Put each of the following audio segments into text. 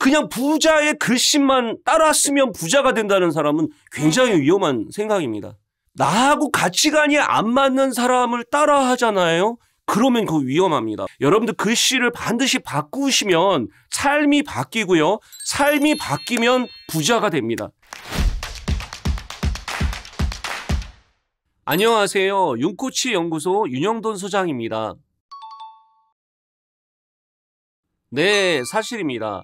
그냥 부자의 글씨만 따라 쓰면 부자가 된다는 사람은 굉장히 위험한 생각입니다. 나하고 가치관이 안 맞는 사람을 따라 하잖아요. 그러면 그거 위험합니다. 여러분들 글씨를 반드시 바꾸시면 삶이 바뀌고요. 삶이 바뀌면 부자가 됩니다. 안녕하세요. 윤코치 연구소 윤영돈 소장입니다. 네, 사실입니다.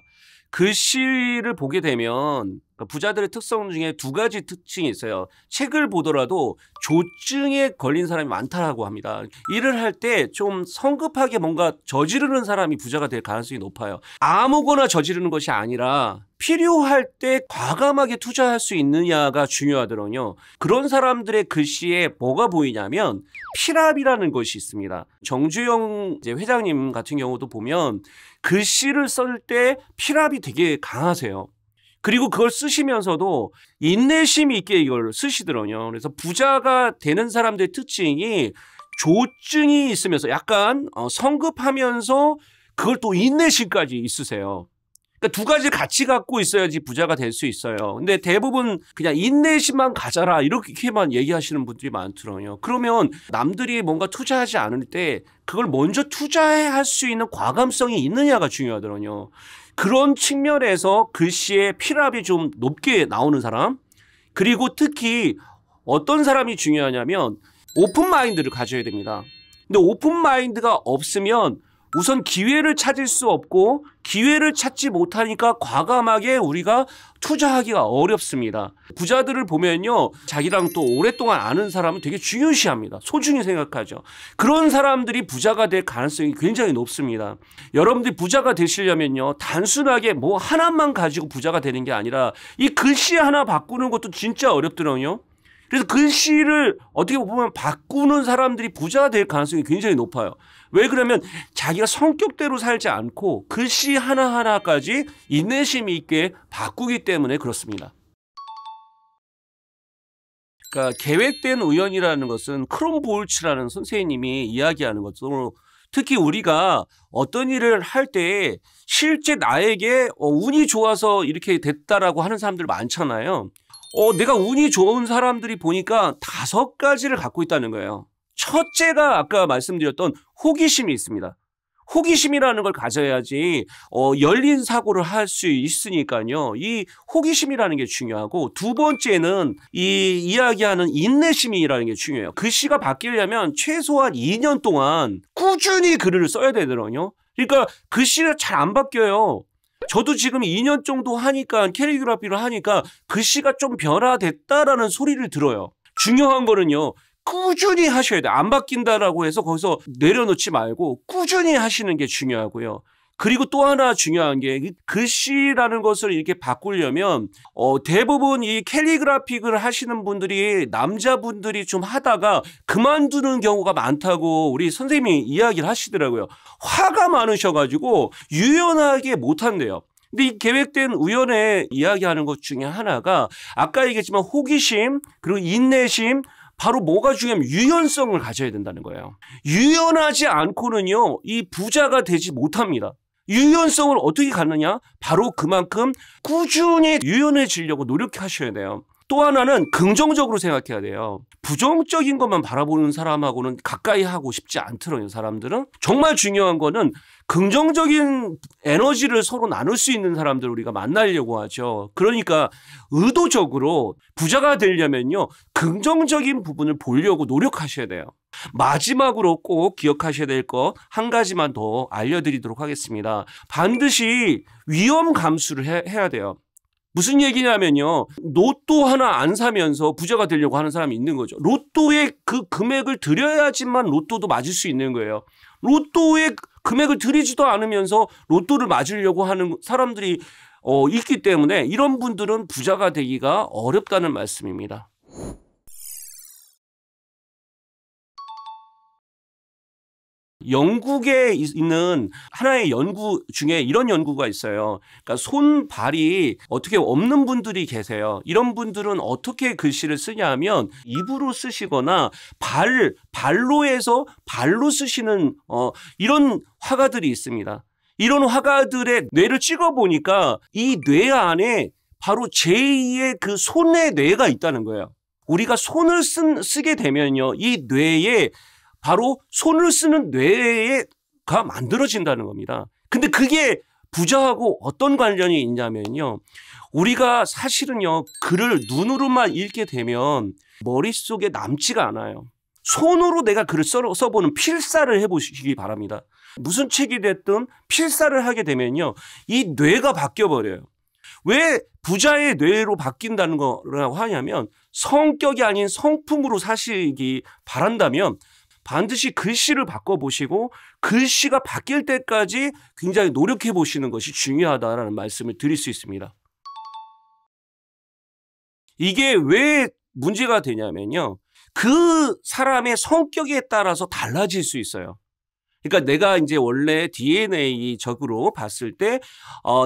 글씨를 보게 되면 부자들의 특성 중에 두 가지 특징이 있어요. 책을 보더라도 조증에 걸린 사람이 많다고 합니다. 일을 할 때 좀 성급하게 뭔가 저지르는 사람이 부자가 될 가능성이 높아요. 아무거나 저지르는 것이 아니라 필요할 때 과감하게 투자할 수 있느냐가 중요하더군요. 그런 사람들의 글씨에 뭐가 보이냐면 피랍이라는 것이 있습니다. 정주영 회장님 같은 경우도 보면 글씨를 쓸 때 피랍이 되게 강하세요. 그리고 그걸 쓰시면서도 인내심 있게 이걸 쓰시더군요. 그래서 부자가 되는 사람들의 특징이 조증이 있으면서 약간 성급하면서 그걸 또 인내심까지 있으세요. 그러니까 두 가지를 같이 갖고 있어야지 부자가 될 수 있어요. 근데 대부분 그냥 인내심만 가져라 이렇게만 얘기하시는 분들이 많더라고요. 그러면 남들이 뭔가 투자하지 않을 때 그걸 먼저 투자할 수 있는 과감성이 있느냐가 중요하더라고요. 그런 측면에서 글씨의 피랍이 좀 높게 나오는 사람, 그리고 특히 어떤 사람이 중요하냐면 오픈 마인드를 가져야 됩니다. 근데 오픈 마인드가 없으면 우선 기회를 찾을 수 없고 기회를 찾지 못하니까 과감하게 우리가 투자하기가 어렵습니다. 부자들을 보면요, 자기랑 또 오랫동안 아는 사람은 되게 중요시합니다. 소중히 생각하죠. 그런 사람들이 부자가 될 가능성이 굉장히 높습니다. 여러분들이 부자가 되시려면요, 단순하게 뭐 하나만 가지고 부자가 되는 게 아니라 이 글씨 하나 바꾸는 것도 진짜 어렵더라고요. 그래서 글씨를 어떻게 보면 바꾸는 사람들이 부자가 될 가능성이 굉장히 높아요. 왜 그러면 자기가 성격대로 살지 않고 글씨 하나하나까지 인내심 있게 바꾸기 때문에 그렇습니다. 그러니까 계획된 우연이라는 것은 크롬볼츠라는 선생님이 이야기하는 것으로, 특히 우리가 어떤 일을 할 때 실제 나에게 운이 좋아서 이렇게 됐다라고 하는 사람들 많잖아요. 내가 운이 좋은 사람들이 보니까 5가지를 갖고 있다는 거예요. 첫째가 아까 말씀드렸던 호기심이 있습니다. 호기심이라는 걸 가져야지 열린 사고를 할 수 있으니까요. 이 호기심이라는 게 중요하고, 두 번째는 이 이야기하는 인내심이라는 게 중요해요. 글씨가 바뀌려면 최소한 2년 동안 꾸준히 글을 써야 되더라고요. 그러니까 글씨가 잘 안 바뀌어요. 저도 지금 2년 정도 하니까, 캘리그라피를 하니까 글씨가 좀 변화됐다라는 소리를 들어요. 중요한 거는요, 꾸준히 하셔야 돼요. 안 바뀐다라고 해서 거기서 내려놓지 말고 꾸준히 하시는 게 중요하고요. 그리고 또 하나 중요한 게, 글씨라는 것을 이렇게 바꾸려면 대부분 이 캘리그라픽을 하시는 분들이 남자분들이 좀 하다가 그만두는 경우가 많다고 우리 선생님이 이야기를 하시더라고요. 화가 많으셔가지고 유연하게 못한대요. 근데 이 계획된 우연에 이야기하는 것 중에 하나가 아까 얘기했지만 호기심, 그리고 인내심, 바로 뭐가 중요하면 유연성을 가져야 된다는 거예요. 유연하지 않고는요, 이 부자가 되지 못합니다. 유연성을 어떻게 갖느냐? 바로 그만큼 꾸준히 유연해지려고 노력하셔야 돼요. 또 하나는 긍정적으로 생각해야 돼요. 부정적인 것만 바라보는 사람하고는 가까이 하고 싶지 않더라고요, 사람들은. 정말 중요한 거는 긍정적인 에너지를 서로 나눌 수 있는 사람들 우리가 만나려고 하죠. 그러니까 의도적으로 부자가 되려면요, 긍정적인 부분을 보려고 노력하셔야 돼요. 마지막으로 꼭 기억하셔야 될 거 한 가지만 더 알려드리도록 하겠습니다. 반드시 위험 감수를 해야 돼요. 무슨 얘기냐면요, 로또 하나 안 사면서 부자가 되려고 하는 사람이 있는 거죠. 로또에 그 금액을 들여야지만 로또도 맞을 수 있는 거예요. 로또에 금액을 들이지도 않으면서 로또를 맞으려고 하는 사람들이 있기 때문에 이런 분들은 부자가 되기가 어렵다는 말씀입니다. 영국에 있는 하나의 연구 중에 이런 연구가 있어요. 그러니까 손발이 어떻게 없는 분들이 계세요. 이런 분들은 어떻게 글씨를 쓰냐 하면 입으로 쓰시거나 발로 해서 발로 쓰시는 이런 화가들이 있습니다. 이런 화가들의 뇌를 찍어보니까 이 뇌 안에 바로 제2의 그 손의 뇌가 있다는 거예요. 우리가 손을 쓰게 되면요, 이 뇌에 바로 손을 쓰는 뇌가 만들어진다는 겁니다. 근데 그게 부자하고 어떤 관련이 있냐면요, 우리가 사실은요, 글을 눈으로만 읽게 되면 머릿속에 남지가 않아요. 손으로 내가 글을 써보는 필사를 해보시기 바랍니다. 무슨 책이 됐든 필사를 하게 되면요, 이 뇌가 바뀌어버려요. 왜 부자의 뇌로 바뀐다는 거라고 하냐면, 성격이 아닌 성품으로 사시기 바란다면 반드시 글씨를 바꿔보시고 글씨가 바뀔 때까지 굉장히 노력해 보시는 것이 중요하다는 말씀을 드릴 수 있습니다. 이게 왜 문제가 되냐면요, 그 사람의 성격에 따라서 달라질 수 있어요. 그러니까 내가 이제 원래 DNA적으로 봤을 때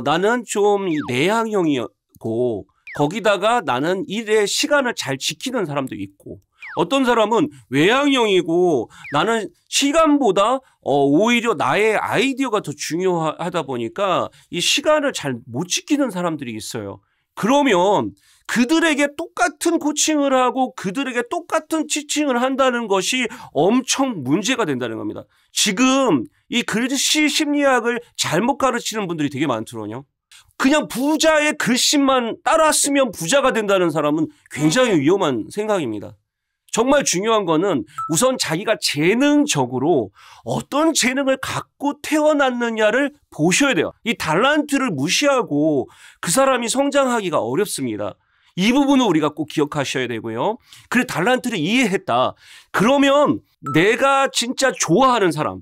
나는 좀 내향형이고, 거기다가 나는 일의 시간을 잘 지키는 사람도 있고, 어떤 사람은 외향형이고 나는 시간보다 오히려 나의 아이디어가 더 중요하다 보니까 이 시간을 잘 못 지키는 사람들이 있어요. 그러면 그들에게 똑같은 코칭을 하고 그들에게 똑같은 티칭을 한다는 것이 엄청 문제가 된다는 겁니다. 지금 이 글씨 심리학을 잘못 가르치는 분들이 되게 많더군요. 그냥 부자의 글씨만 따라 쓰면 부자가 된다는 사람은 굉장히 위험한 생각입니다. 정말 중요한 거는 우선 자기가 재능적으로 어떤 재능을 갖고 태어났느냐를 보셔야 돼요. 이 달란트를 무시하고 그 사람이 성장하기가 어렵습니다. 이 부분을 우리가 꼭 기억하셔야 되고요. 그래, 달란트를 이해했다. 그러면 내가 진짜 좋아하는 사람,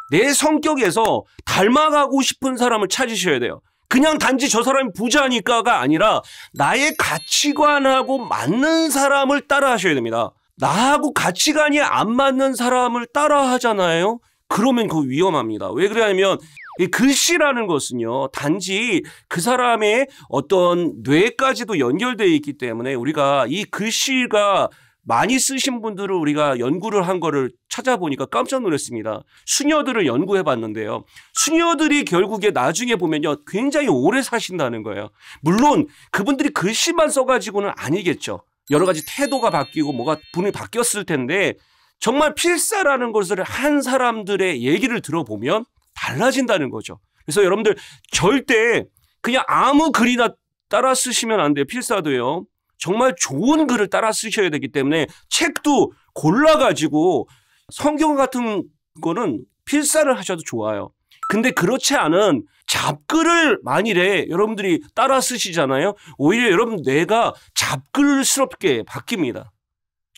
내 성격에서 닮아가고 싶은 사람을 찾으셔야 돼요. 그냥 단지 저 사람이 부자니까가 아니라 나의 가치관하고 맞는 사람을 따라 하셔야 됩니다. 나하고 가치관이 안 맞는 사람을 따라 하잖아요. 그러면 그거 위험합니다. 왜 그러냐면 이 글씨라는 것은요, 단지 그 사람의 어떤 뇌까지도 연결되어 있기 때문에 우리가 이 글씨가 많이 쓰신 분들을 우리가 연구를 한 거를 찾아보니까 깜짝 놀랐습니다. 수녀들을 연구해 봤는데요, 수녀들이 결국에 나중에 보면요, 굉장히 오래 사신다는 거예요. 물론 그분들이 글씨만 써가지고는 아니겠죠. 여러 가지 태도가 바뀌고 뭐가 분이 바뀌었을 텐데, 정말 필사라는 것을 한 사람들의 얘기를 들어보면 달라진다는 거죠. 그래서 여러분들 절대 그냥 아무 글이나 따라 쓰시면 안 돼요. 필사도요. 정말 좋은 글을 따라 쓰셔야 되기 때문에 책도 골라가지고 성경 같은 거는 필사를 하셔도 좋아요. 근데 그렇지 않은 잡글을 만일에 여러분들이 따라 쓰시잖아요. 오히려 여러분 뇌가 잡글스럽게 바뀝니다.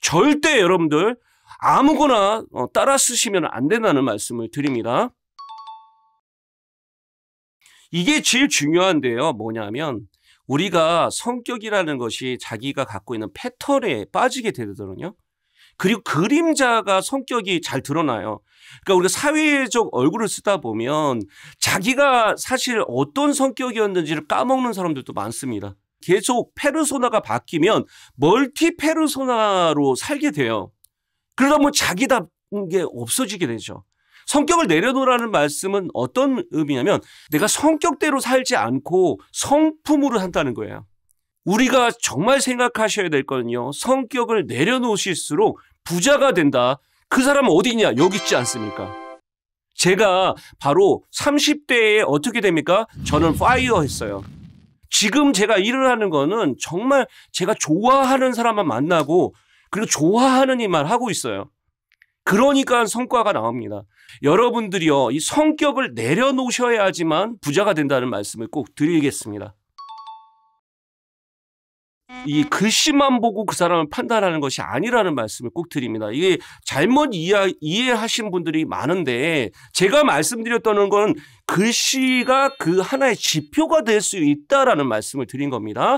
절대 여러분들 아무거나 따라 쓰시면 안 된다는 말씀을 드립니다. 이게 제일 중요한데요. 뭐냐면 우리가 성격이라는 것이 자기가 갖고 있는 패턴에 빠지게 되거든요. 그리고 그림자가 성격이 잘 드러나요. 그러니까 우리가 사회적 얼굴을 쓰다 보면 자기가 사실 어떤 성격이었는지를 까먹는 사람들도 많습니다. 계속 페르소나가 바뀌면 멀티 페르소나로 살게 돼요. 그러다 보면 자기다운 게 없어지게 되죠. 성격을 내려놓으라는 말씀은 어떤 의미냐면 내가 성격대로 살지 않고 성품으로 한다는 거예요. 우리가 정말 생각하셔야 될 거는요, 성격을 내려놓으실수록 부자가 된다. 그 사람은 어디 있냐? 여기 있지 않습니까? 제가 바로 30대에 어떻게 됩니까? 저는 파이어 했어요. 지금 제가 일을 하는 거는 정말 제가 좋아하는 사람만 만나고 그리고 좋아하는 일만 하고 있어요. 그러니까 성과가 나옵니다. 여러분들이요, 이 성격을 내려놓으셔야지만 부자가 된다는 말씀을 꼭 드리겠습니다. 이 글씨만 보고 그 사람을 판단하는 것이 아니라는 말씀을 꼭 드립니다. 이게 잘못 이해하신 분들이 많은데, 제가 말씀드렸던 건 글씨가 그 하나의 지표가 될 수 있다라는 말씀을 드린 겁니다.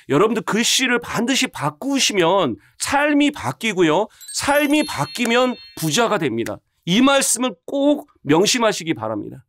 여러분들 글씨를 반드시 바꾸시면 삶이 바뀌고요. 삶이 바뀌면 부자가 됩니다. 이 말씀을 꼭 명심하시기 바랍니다.